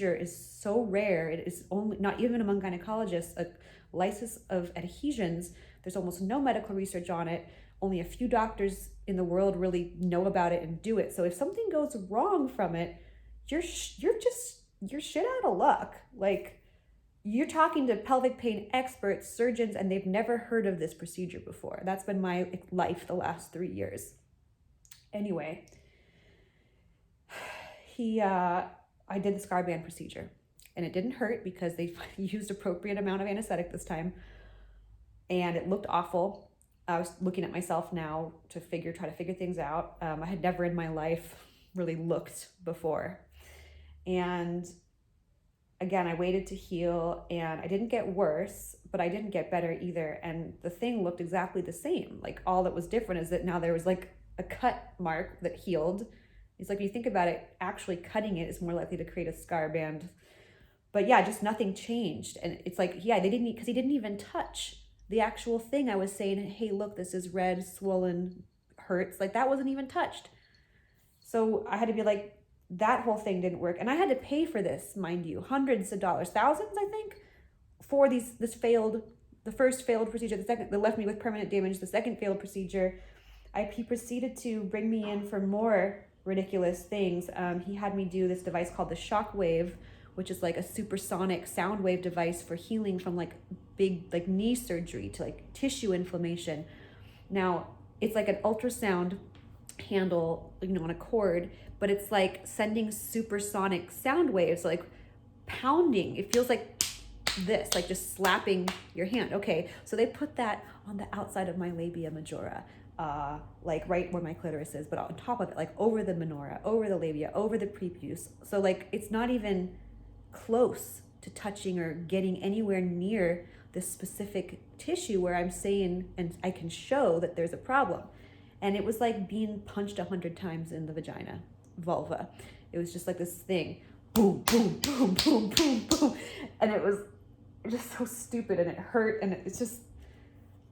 is so rare. It is only, not even among gynecologists, a lysis of adhesions. There's almost no medical research on it. Only a few doctors in the world really know about it and do it. So if something goes wrong from it, you're shit out of luck. Like, you're talking to pelvic pain experts, surgeons, and they've never heard of this procedure before. That's been my life the last 3 years. Anyway, I did the scar band procedure, and it didn't hurt because they used appropriate amount of anesthetic this time, and it looked awful. I was looking at myself now to try to figure things out. I had never in my life really looked before. And again, I waited to heal, and I didn't get worse, but I didn't get better either. And the thing looked exactly the same. Like, all that was different is that now there was like a cut mark that healed. It's like, when you think about it, actually cutting it is more likely to create a scar band. But yeah, just nothing changed. And it's like, yeah, because he didn't even touch the actual thing I was saying, hey, look, this is red, swollen, hurts. Like, that wasn't even touched. So I had to be like, that whole thing didn't work. And I had to pay for this, mind you, hundreds of dollars, thousands, I think, for the first failed procedure, the second that left me with permanent damage, the second failed procedure. He proceeded to bring me in for more ridiculous things. He had me do this device called the shockwave, which is like a supersonic sound wave device for healing from like big like knee surgery to like tissue inflammation. Now, it's like an ultrasound handle, on a cord, but it's like sending supersonic sound waves, like pounding. It feels like this, like just slapping your hand. Okay, so they put that on the outside of my labia majora, like right where my clitoris is, but on top of it, like over the minora, over the labia, over the prepuce. So like, it's not even close to touching or getting anywhere near this specific tissue where I'm saying, and I can show that there's a problem. And it was like being punched 100 times in the vagina, vulva. It was just like this thing, boom, boom, boom, boom, boom, boom. And it was just so stupid, and it hurt. And it's just,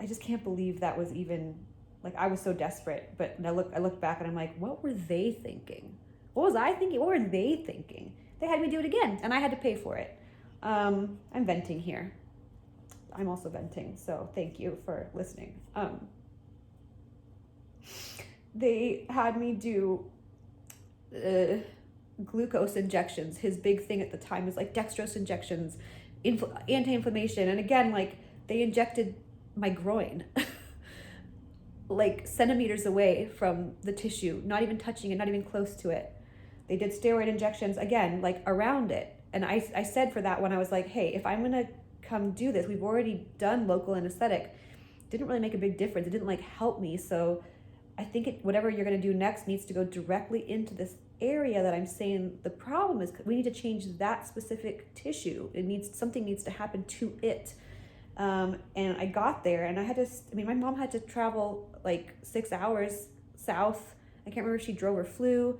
I just can't believe that was even, like, I was so desperate. But I look back and I'm like, what were they thinking? What was I thinking? What were they thinking? They had me do it again, and I had to pay for it. I'm venting here. I'm also venting, so thank you for listening. They had me do glucose injections. His big thing at the time was like dextrose injections, anti-inflammation. And again, like, they injected my groin like centimeters away from the tissue, not even touching it, not even close to it. They did steroid injections, again, like around it. And I said for that one, I was like, hey, if I'm gonna come do this, we've already done local anesthetic. Didn't really make a big difference. It didn't like help me. So I think whatever you're gonna do next needs to go directly into this area that I'm saying the problem is. We need to change that specific tissue. Something needs to happen to it. And I got there, and my mom had to travel like 6 hours south. I can't remember if she drove or flew.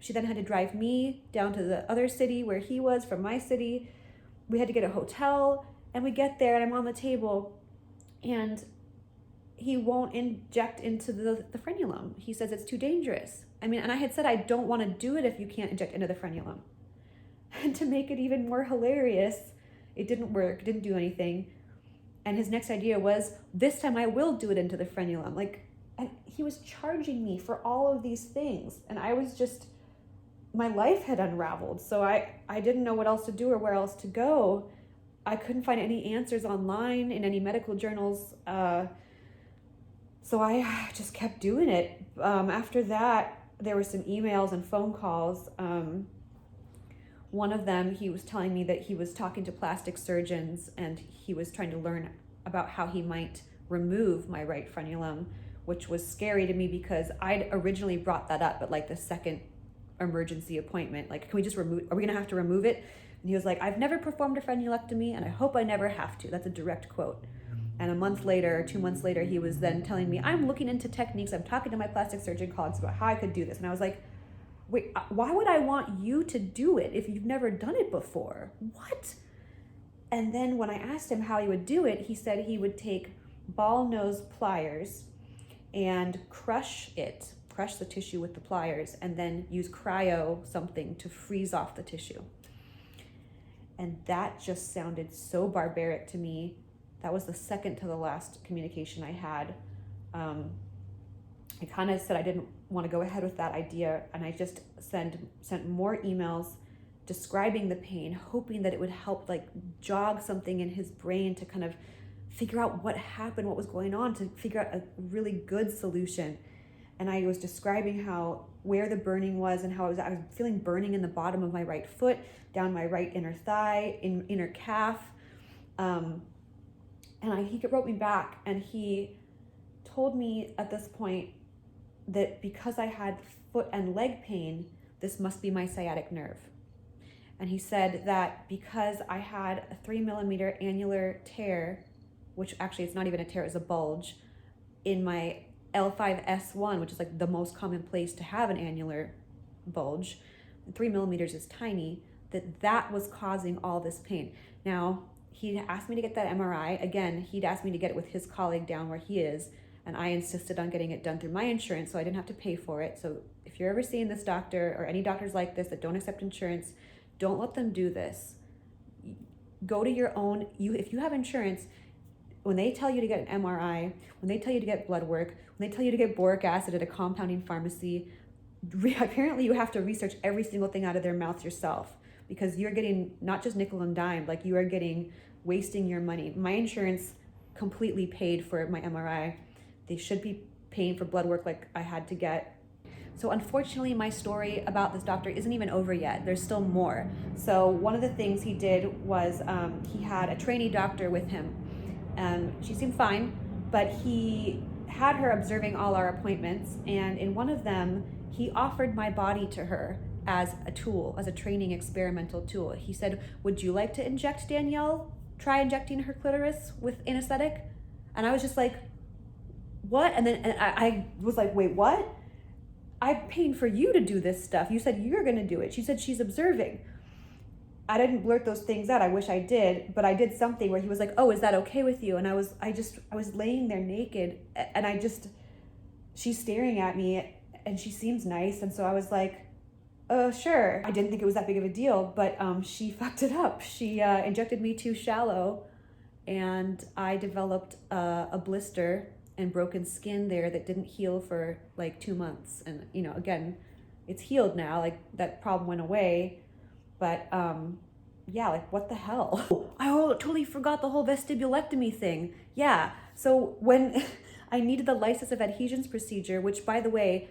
She then had to drive me down to the other city where he was from my city. We had to get a hotel, and we get there, and I'm on the table, and he won't inject into the frenulum. He says it's too dangerous. And I had said I don't want to do it if you can't inject into the frenulum. And to make it even more hilarious, it didn't work, didn't do anything. And his next idea was, this time I will do it into the frenulum. And he was charging me for all of these things. And I was just, my life had unraveled. So I didn't know what else to do or where else to go. I couldn't find any answers online in any medical journals. So I just kept doing it. After that, there were some emails and phone calls. One of them, he was telling me that he was talking to plastic surgeons, and he was trying to learn about how he might remove my right frenulum, which was scary to me because I'd originally brought that up at like the second emergency appointment. Like, can we just are we gonna have to remove it? And he was like, I've never performed a frenulectomy, and I hope I never have to. That's a direct quote. And a month later, 2 months later, he was then telling me, I'm looking into techniques. I'm talking to my plastic surgeon colleagues about how I could do this. And I was like, wait, why would I want you to do it if you've never done it before? What? And then when I asked him how he would do it, he said he would take ball nose pliers and crush the tissue with the pliers, and then use cryo something to freeze off the tissue. And that just sounded so barbaric to me. That was the second to the last communication I had. I kind of said I didn't want to go ahead with that idea, and I just sent more emails describing the pain, hoping that it would help like jog something in his brain to kind of figure out what happened, what was going on, to figure out a really good solution. And I was describing where the burning was, and how I was feeling burning in the bottom of my right foot, down my right inner thigh, inner calf. And he wrote me back, and he told me at this point that because I had foot and leg pain, this must be my sciatic nerve. And he said that because I had a 3 millimeter annular tear, which actually it's not even a tear, it's a bulge, in my L5S1, which is like the most common place to have an annular bulge, 3 millimeters is tiny, that was causing all this pain. Now, he asked me to get that MRI. Again, he'd asked me to get it with his colleague down where he is, and I insisted on getting it done through my insurance, so I didn't have to pay for it. So if you're ever seeing this doctor or any doctors like this that don't accept insurance, don't let them do this. Go to your own, if you have insurance, when they tell you to get an MRI, when they tell you to get blood work, when they tell you to get boric acid at a compounding pharmacy, apparently you have to research every single thing out of their mouth yourself, because you're getting not just nickel and dime, like you are wasting your money. My insurance completely paid for my MRI. They should be paying for blood work like I had to get. So unfortunately, my story about this doctor isn't even over yet. There's still more. So one of the things he did was he had a trainee doctor with him. She seemed fine, but he had her observing all our appointments. And in one of them, he offered my body to her as a tool, as a training experimental tool. He said, "Would you like to inject Danielle? Try injecting her clitoris with anesthetic?" And I was just like, what? And then I was like, wait, what? I'm paying for you to do this stuff. You said you're going to do it. She said she's observing. I didn't blurt those things out. I wish I did, but I did something where he was like, "Oh, is that okay with you?" And I was laying there naked, and she's staring at me, and she seems nice. And so I was like, "Oh, sure." I didn't think it was that big of a deal, but she fucked it up. She injected me too shallow, and I developed a blister and broken skin there that didn't heal for like 2 months. And again, it's healed now. Like that problem went away, but yeah, like what the hell? Oh, I totally forgot the whole vestibulectomy thing. Yeah, so when I needed the lysis of adhesions procedure, which by the way,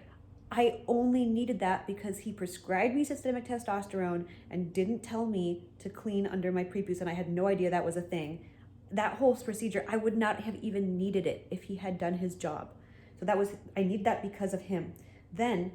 I only needed that because he prescribed me systemic testosterone and didn't tell me to clean under my prepuce, and I had no idea that was a thing. That whole procedure, I would not have even needed it if he had done his job. So I need that because of him. Then,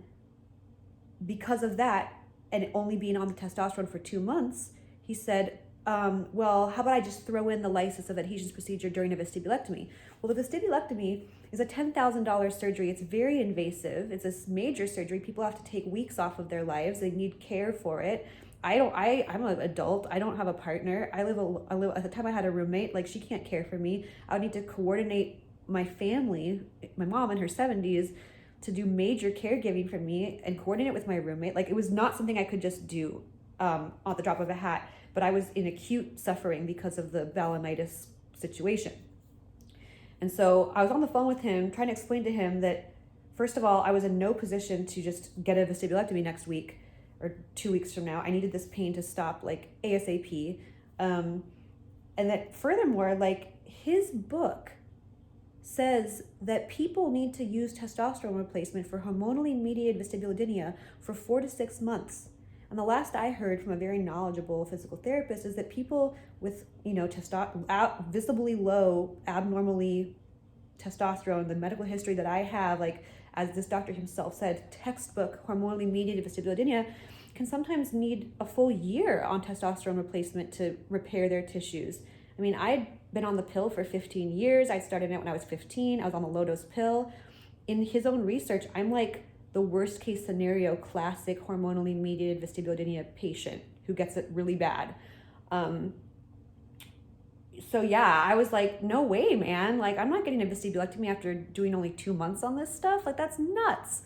because of that, and only being on the testosterone for 2 months, he said, well, how about I just throw in the lysis of adhesions procedure during a vestibulectomy? Well, the vestibulectomy is a $10,000 surgery. It's very invasive. It's a major surgery. People have to take weeks off of their lives. They need care for it. I'm an adult. I don't have a partner. I live at the time I had a roommate. Like, she can't care for me. I would need to coordinate my family, my mom in her 70s, to do major caregiving for me and coordinate with my roommate. Like, it was not something I could just do at the drop of a hat. But I was in acute suffering because of the balanitis situation. And so I was on the phone with him trying to explain to him that, first of all, I was in no position to just get a vestibulectomy next week or 2 weeks from now. I needed this pain to stop like ASAP. And that furthermore, like, his book says that people need to use testosterone replacement for hormonally mediated vestibulodynia for 4 to 6 months. And the last I heard from a very knowledgeable physical therapist is that people with, visibly low, abnormally testosterone, the medical history that I have, like, as this doctor himself said, textbook hormonally mediated vestibulodynia, can sometimes need a full year on testosterone replacement to repair their tissues. I mean, I'd been on the pill for 15 years. I started it when I was 15. I was on the low-dose pill. In his own research, I'm like the worst case scenario classic hormonally mediated vestibulodynia patient who gets it really bad. So yeah, I was like, no way, man. Like, I'm not getting a vestibulectomy after doing only 2 months on this stuff. Like, that's nuts.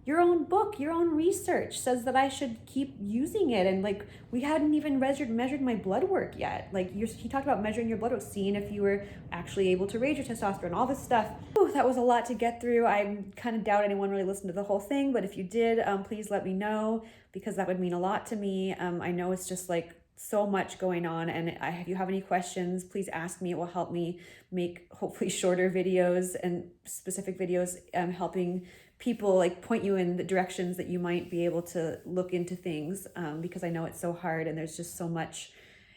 your own book, your own research says that I should keep using it. And like, we hadn't even measured my blood work yet. Like he talked about measuring your blood work, seeing if you were actually able to raise your testosterone, all this stuff. Whew, that was a lot to get through. I kind of doubt anyone really listened to the whole thing, but if you did, please let me know, because that would mean a lot to me. I know it's just like so much going on, and if you have any questions, please ask me. It will help me make hopefully shorter videos and specific videos, helping people, like point you in the directions that you might be able to look into things, because I know it's so hard, and there's just so much.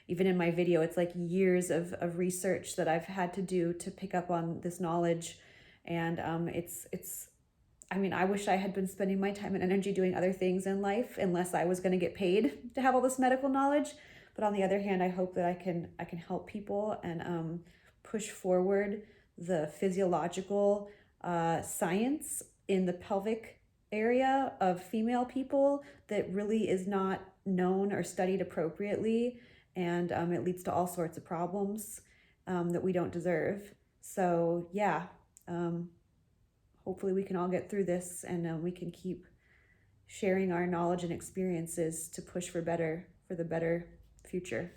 Even in my video, it's like years of research that I've had to do to pick up on this knowledge. And I mean, I wish I had been spending my time and energy doing other things in life, unless I was going to get paid to have all this medical knowledge. But on the other hand, I hope that I can help people and push forward the physiological science in the pelvic area of female people that really is not known or studied appropriately, and it leads to all sorts of problems that we don't deserve. So yeah, hopefully we can all get through this, and we can keep sharing our knowledge and experiences to push for the better future.